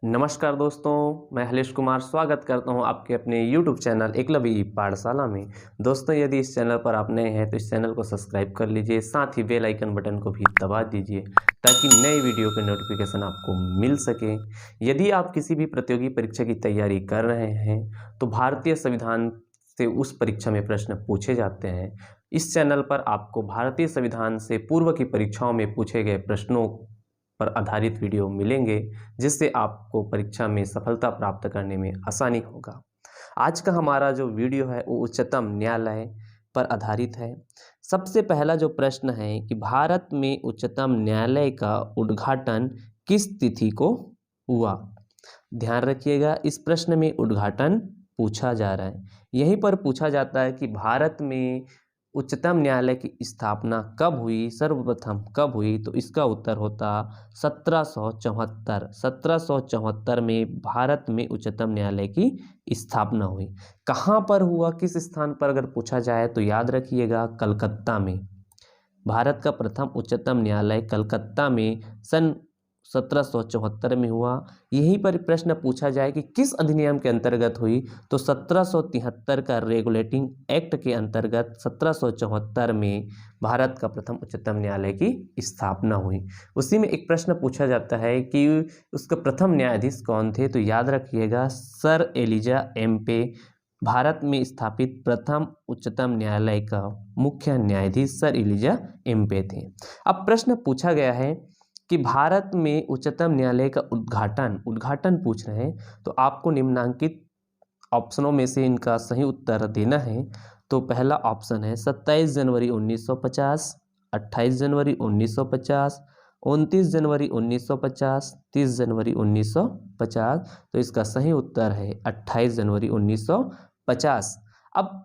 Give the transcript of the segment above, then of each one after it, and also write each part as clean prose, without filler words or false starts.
नमस्कार दोस्तों, मैं हलेश कुमार स्वागत करता हूं आपके अपने YouTube चैनल एकलव्य पाठशाला में। दोस्तों, यदि इस चैनल पर आप नए हैं तो इस चैनल को सब्सक्राइब कर लीजिए, साथ ही बेल आइकन बटन को भी दबा दीजिए ताकि नई वीडियो के नोटिफिकेशन आपको मिल सके। यदि आप किसी भी प्रतियोगी परीक्षा की तैयारी कर रहे हैं तो भारतीय संविधान से उस परीक्षा में प्रश्न पूछे जाते हैं। इस चैनल पर आपको भारतीय संविधान से पूर्व की परीक्षाओं में पूछे गए प्रश्नों पर आधारित वीडियो मिलेंगे, जिससे आपको परीक्षा में सफलता प्राप्त करने में आसानी होगा। आज का हमारा जो वीडियो है वो उच्चतम न्यायालय पर आधारित है। सबसे पहला जो प्रश्न है कि भारत में उच्चतम न्यायालय का उद्घाटन किस तिथि को हुआ। ध्यान रखिएगा, इस प्रश्न में उद्घाटन पूछा जा रहा है। यहीं पर पूछा जाता है कि भारत में उच्चतम न्यायालय की स्थापना कब हुई, सर्वप्रथम कब हुई, तो इसका उत्तर होता 1774। 1774 में भारत में उच्चतम न्यायालय की स्थापना हुई। कहाँ पर हुआ, किस स्थान पर अगर पूछा जाए तो याद रखिएगा कलकत्ता में। भारत का प्रथम उच्चतम न्यायालय कलकत्ता में सन 1774 में हुआ। यहीं पर प्रश्न पूछा जाए कि किस अधिनियम के अंतर्गत हुई, तो 1773 का रेगुलेटिंग एक्ट के अंतर्गत 1774 में भारत का प्रथम उच्चतम न्यायालय की स्थापना हुई। उसी में एक प्रश्न पूछा जाता है कि उसका प्रथम न्यायाधीश कौन थे, तो याद रखिएगा सर एलिजा एम्पे भारत में स्थापित प्रथम उच्चतम न्यायालय का मुख्य न्यायाधीश सर एलिजा एम्पे थे। अब प्रश्न पूछा गया है कि भारत में उच्चतम न्यायालय का उद्घाटन पूछ रहे हैं, तो आपको निम्नांकित ऑप्शनों में से इनका सही उत्तर देना है। तो पहला ऑप्शन है 27 जनवरी 1950, 28 जनवरी 1950, 29 जनवरी 1950, 30 जनवरी 1950। तो इसका सही उत्तर है 28 जनवरी 1950। अब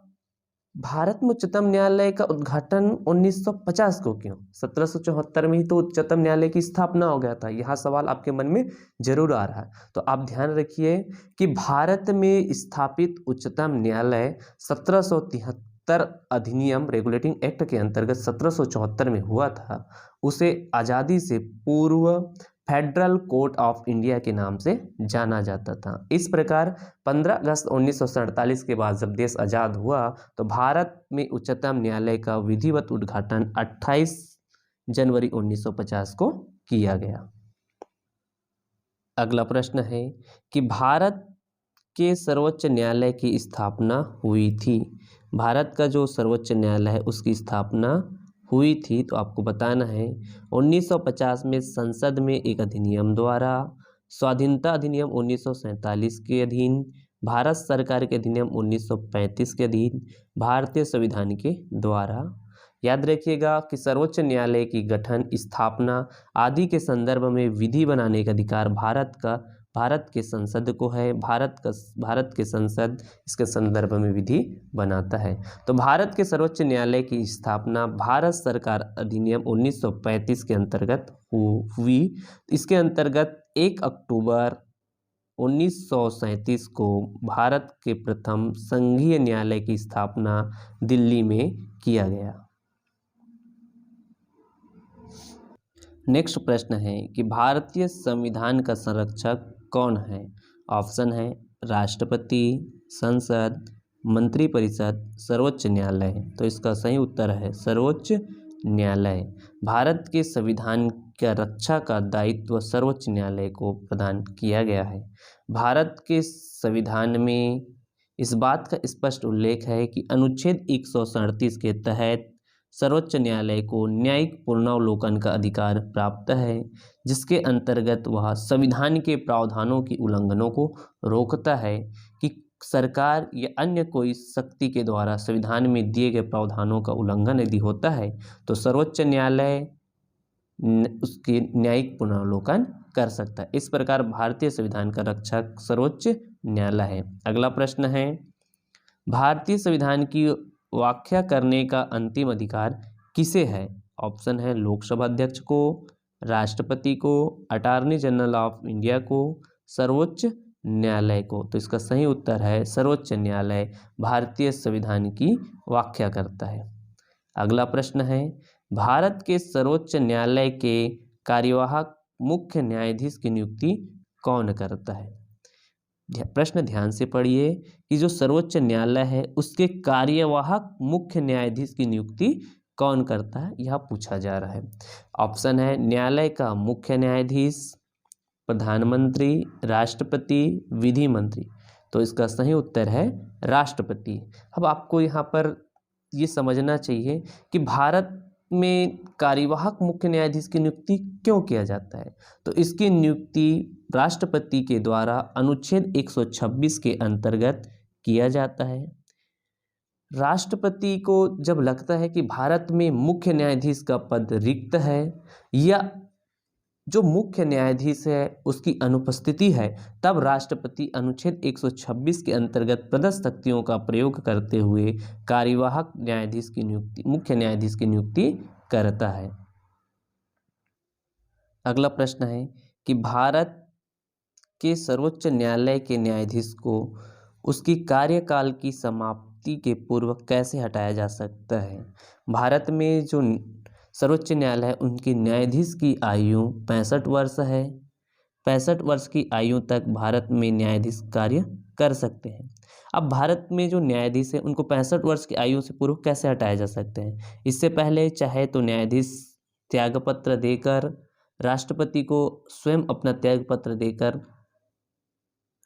भारत में उच्चतम न्यायालय का उद्घाटन 1950 को क्यों? 1774 में ही तो उच्चतम न्यायालय की स्थापना हो गया था। यह सवाल आपके मन में जरूर आ रहा है, तो आप ध्यान रखिए कि भारत में स्थापित उच्चतम न्यायालय 1773 अधिनियम रेगुलेटिंग एक्ट के अंतर्गत 1774 में हुआ था। उसे आज़ादी से पूर्व फेडरल कोर्ट ऑफ इंडिया के नाम से जाना जाता था। इस प्रकार 15 अगस्त 1947 के बाद जब देश आज़ाद हुआ तो भारत में उच्चतम न्यायालय का विधिवत उद्घाटन 28 जनवरी 1950 को किया गया। अगला प्रश्न है कि भारत के सर्वोच्च न्यायालय की स्थापना हुई थी। भारत का जो सर्वोच्च न्यायालय है उसकी स्थापना हुई थी, तो आपको बताना है 1950 में संसद में एक अधिनियम द्वारा, स्वाधीनता अधिनियम 1947 के अधीन, भारत सरकार के अधिनियम 1935 के अधीन, भारतीय संविधान के द्वारा। याद रखिएगा कि सर्वोच्च न्यायालय की गठन, स्थापना आदि के संदर्भ में विधि बनाने का अधिकार भारत के संसद को है। भारत के संसद इसके संदर्भ में विधि बनाता है। तो भारत के सर्वोच्च न्यायालय की स्थापना भारत सरकार अधिनियम 1935 के अंतर्गत हुई। इसके अंतर्गत 1 अक्टूबर 1937 को भारत के प्रथम संघीय न्यायालय की स्थापना दिल्ली में किया गया। नेक्स्ट प्रश्न है कि भारतीय संविधान का संरक्षक कौन है। ऑप्शन है राष्ट्रपति, संसद, मंत्रिपरिषद, सर्वोच्च न्यायालय। तो इसका सही उत्तर है सर्वोच्च न्यायालय। भारत के संविधान का रक्षा का दायित्व सर्वोच्च न्यायालय को प्रदान किया गया है। भारत के संविधान में इस बात का स्पष्ट उल्लेख है कि अनुच्छेद 137 के तहत सर्वोच्च न्यायालय को न्यायिक पुनरावलोकन का अधिकार प्राप्त है, जिसके अंतर्गत वह संविधान के प्रावधानों की उल्लंघनों को रोकता है कि सरकार या अन्य कोई शक्ति के द्वारा संविधान में दिए गए प्रावधानों का उल्लंघन यदि होता है तो सर्वोच्च न्यायालय उसके न्यायिक पुनरावलोकन कर सकता है। इस प्रकार भारतीय संविधान का रक्षक सर्वोच्च न्यायालय है। अगला प्रश्न है भारतीय संविधान की व्याख्या करने का अंतिम अधिकार किसे है। ऑप्शन है लोकसभा अध्यक्ष को, राष्ट्रपति को, अटॉर्नी जनरल ऑफ इंडिया को, सर्वोच्च न्यायालय को। तो इसका सही उत्तर है सर्वोच्च न्यायालय भारतीय संविधान की व्याख्या करता है। अगला प्रश्न है भारत के सर्वोच्च न्यायालय के कार्यवाहक मुख्य न्यायाधीश की नियुक्ति कौन करता है? प्रश्न ध्यान से पढ़िए कि जो सर्वोच्च न्यायालय है उसके कार्यवाहक मुख्य न्यायाधीश की नियुक्ति कौन करता है, यह पूछा जा रहा है। ऑप्शन है न्यायालय का मुख्य न्यायाधीश, प्रधानमंत्री, राष्ट्रपति, विधि मंत्री। तो इसका सही उत्तर है राष्ट्रपति। अब आपको यहाँ पर ये समझना चाहिए कि भारत में कार्यवाहक मुख्य न्यायाधीश की नियुक्ति क्यों किया जाता है। तो इसकी नियुक्ति राष्ट्रपति के द्वारा अनुच्छेद 126 के अंतर्गत किया जाता है। राष्ट्रपति को जब लगता है कि भारत में मुख्य न्यायाधीश का पद रिक्त है या जो मुख्य न्यायाधीश है उसकी अनुपस्थिति है, तब राष्ट्रपति अनुच्छेद 126 के अंतर्गत प्रदत्त शक्तियों का प्रयोग करते हुए कार्यवाहक न्यायाधीश की नियुक्ति, मुख्य न्यायाधीश की नियुक्ति करता है। अगला प्रश्न है कि भारत के सर्वोच्च न्यायालय के न्यायाधीश को उसकी कार्यकाल की समाप्ति के पूर्व कैसे हटाया जा सकता है। भारत में जो सर्वोच्च न्यायालय है उनकी न्यायाधीश की आयु 65 वर्ष है। 65 वर्ष की आयु तक भारत में न्यायाधीश कार्य कर सकते हैं। अब भारत में जो न्यायाधीश है उनको 65 वर्ष की आयु से पूर्व कैसे हटाया जा सकते हैं। इससे पहले चाहे तो न्यायाधीश त्यागपत्र देकर, राष्ट्रपति को स्वयं अपना त्यागपत्र देकर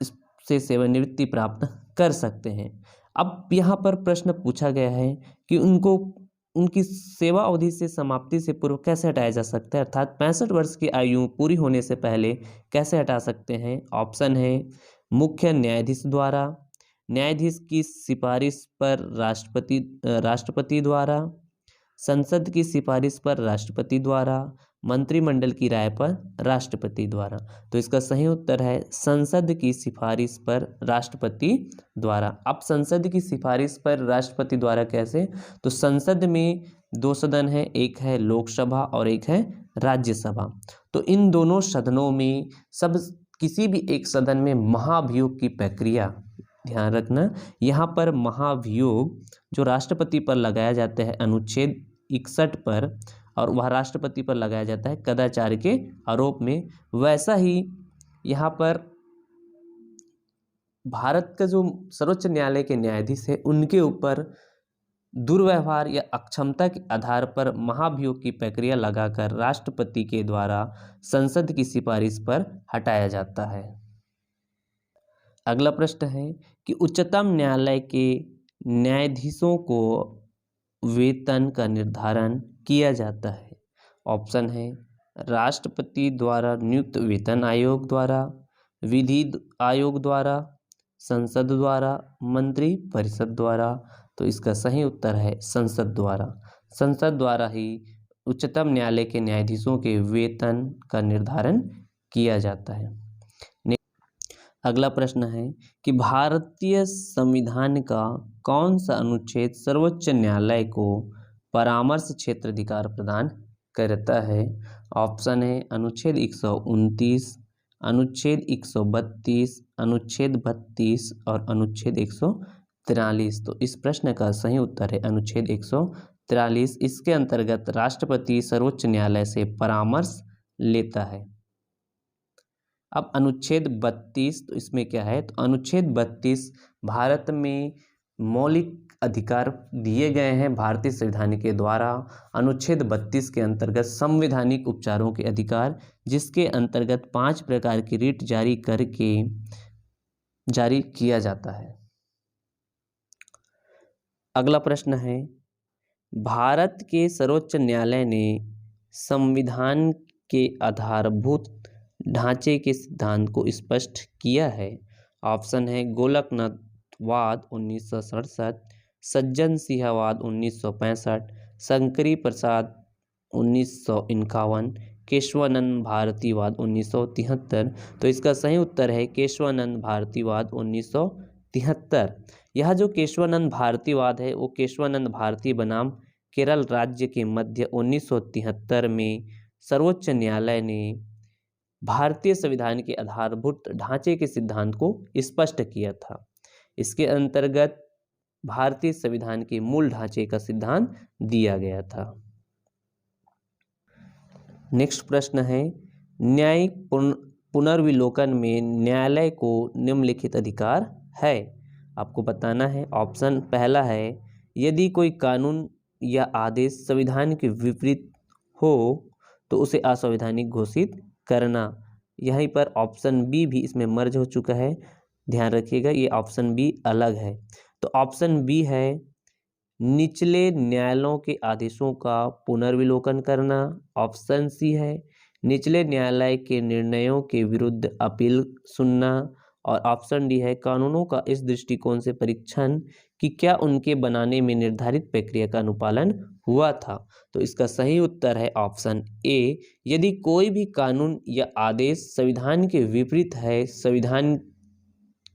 इससे सेवानिवृत्ति प्राप्त कर सकते हैं। अब यहाँ पर प्रश्न पूछा गया है कि उनको उनकी सेवा अवधि से समाप्ति से पूर्व कैसे हटाया जा सकता है, अर्थात 65 वर्ष की आयु पूरी होने से पहले कैसे हटा सकते हैं। ऑप्शन है मुख्य न्यायाधीश द्वारा, न्यायाधीश की सिफारिश पर राष्ट्रपति द्वारा, संसद की सिफारिश पर राष्ट्रपति द्वारा, मंत्रिमंडल की राय पर राष्ट्रपति द्वारा। तो इसका सही उत्तर है संसद की सिफारिश पर राष्ट्रपति द्वारा। अब संसद की सिफारिश पर राष्ट्रपति द्वारा कैसे, तो संसद में 2 सदन है, एक है लोकसभा और एक है राज्यसभा। तो इन दोनों सदनों में किसी भी एक सदन में महाभियोग की प्रक्रिया, ध्यान रखना यहाँ पर महाभियोग जो राष्ट्रपति पर लगाया जाता है अनुच्छेद 61 पर, और वह राष्ट्रपति पर लगाया जाता है कदाचार के आरोप में, वैसा ही यहाँ पर भारत का जो सर्वोच्च न्यायालय के न्यायाधीश है उनके ऊपर दुर्व्यवहार या अक्षमता के आधार पर महाभियोग की प्रक्रिया लगाकर राष्ट्रपति के द्वारा संसद की सिफारिश पर हटाया जाता है। अगला प्रश्न है कि उच्चतम न्यायालय के न्यायाधीशों को वेतन का निर्धारण किया जाता है। ऑप्शन है राष्ट्रपति द्वारा नियुक्त वेतन आयोग द्वारा, विधि आयोग द्वारा, संसद द्वारा, मंत्री परिषद द्वारा। तो इसका सही उत्तर है संसद द्वारा। संसद द्वारा ही उच्चतम न्यायालय के न्यायाधीशों के वेतन का निर्धारण किया जाता है। अगला प्रश्न है कि भारतीय संविधान का कौन सा अनुच्छेद सर्वोच्च न्यायालय को परामर्श क्षेत्र अधिकार प्रदान करता है। ऑप्शन है अनुच्छेद 129, अनुच्छेद 132, अनुच्छेद 32 और अनुच्छेद 143। तो इस प्रश्न का सही उत्तर है अनुच्छेद 143। इसके अंतर्गत राष्ट्रपति सर्वोच्च न्यायालय से परामर्श लेता है। अब अनुच्छेद 32, तो इसमें क्या है, तो अनुच्छेद 32 भारत में मौलिक अधिकार दिए गए हैं भारतीय संविधान के द्वारा। अनुच्छेद 32 के अंतर्गत संवैधानिक उपचारों के अधिकार, जिसके अंतर्गत 5 प्रकार की रिट जारी किया जाता है। अगला प्रश्न है भारत के सर्वोच्च न्यायालय ने संविधान के आधारभूत ढांचे के सिद्धांत को स्पष्ट किया है। ऑप्शन है गोलकनाथवाद 1967, सज्जन सिंहवाद 1965, शंकरी प्रसाद 1951, केशवानंद भारतीवाद 1973। तो इसका सही उत्तर है केशवानंद भारतीवाद 1973। यह जो केशवानंद भारतीवाद है वो केशवानंद भारती बनाम केरल राज्य के मध्य 1973 में सर्वोच्च न्यायालय ने भारतीय संविधान के आधारभूत ढांचे के सिद्धांत को स्पष्ट किया था। इसके अंतर्गत भारतीय संविधान के मूल ढांचे का सिद्धांत दिया गया था। नेक्स्ट प्रश्न है न्यायिक पुनर्विलोकन में न्यायालय को निम्नलिखित अधिकार है। आपको बताना है। ऑप्शन पहला है, यदि कोई कानून या आदेश संविधान के विपरीत हो तो उसे असंवैधानिक घोषित करना। यहीं पर ऑप्शन बी भी इसमें मर्ज हो चुका है, ध्यान रखिएगा, ये ऑप्शन बी अलग है। तो ऑप्शन बी है निचले न्यायालयों के आदेशों का पुनर्विलोकन करना। ऑप्शन सी है निचले न्यायालय के निर्णयों के विरुद्ध अपील सुनना। और ऑप्शन डी है कानूनों का इस दृष्टिकोण से परीक्षण कि क्या उनके बनाने में निर्धारित प्रक्रिया का अनुपालन हुआ था। तो इसका सही उत्तर है ऑप्शन ए, यदि कोई भी कानून या आदेश संविधान के विपरीत है, संविधान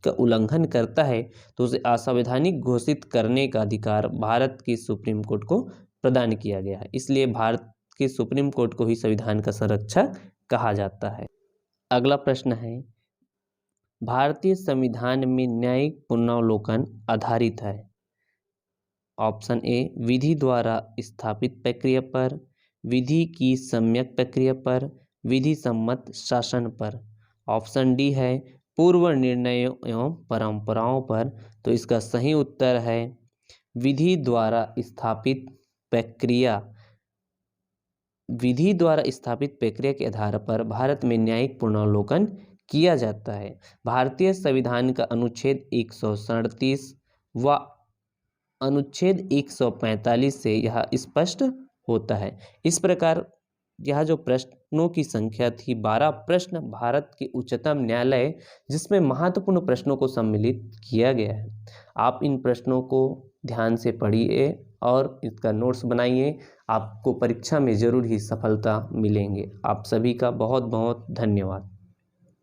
का उल्लंघन करता है, तो उसे असंवैधानिक घोषित करने का अधिकार भारत की सुप्रीम कोर्ट को प्रदान किया गया है। इसलिए भारत के सुप्रीम कोर्ट को ही संविधान का संरक्षक कहा जाता है। अगला प्रश्न है, भारतीय संविधान में न्यायिक पुनरावलोकन आधारित है। ऑप्शन ए विधि द्वारा स्थापित प्रक्रिया पर, विधि की सम्यक प्रक्रिया पर, विधि सम्मत शासन पर। ऑप्शन डी है पूर्व निर्णयों एवं परंपराओं पर। तो इसका सही उत्तर है विधि द्वारा स्थापित प्रक्रिया। विधि द्वारा स्थापित प्रक्रिया के आधार पर भारत में न्यायिक पुनरावलोकन किया जाता है। भारतीय संविधान का अनुच्छेद 137 व अनुच्छेद 145 से यह स्पष्ट होता है। इस प्रकार यह जो प्रश्नों की संख्या थी 12 प्रश्न भारत के उच्चतम न्यायालय जिसमें महत्वपूर्ण प्रश्नों को सम्मिलित किया गया है। आप इन प्रश्नों को ध्यान से पढ़िए और इसका नोट्स बनाइए, आपको परीक्षा में जरूर ही सफलता मिलेंगे। आप सभी का बहुत बहुत धन्यवाद।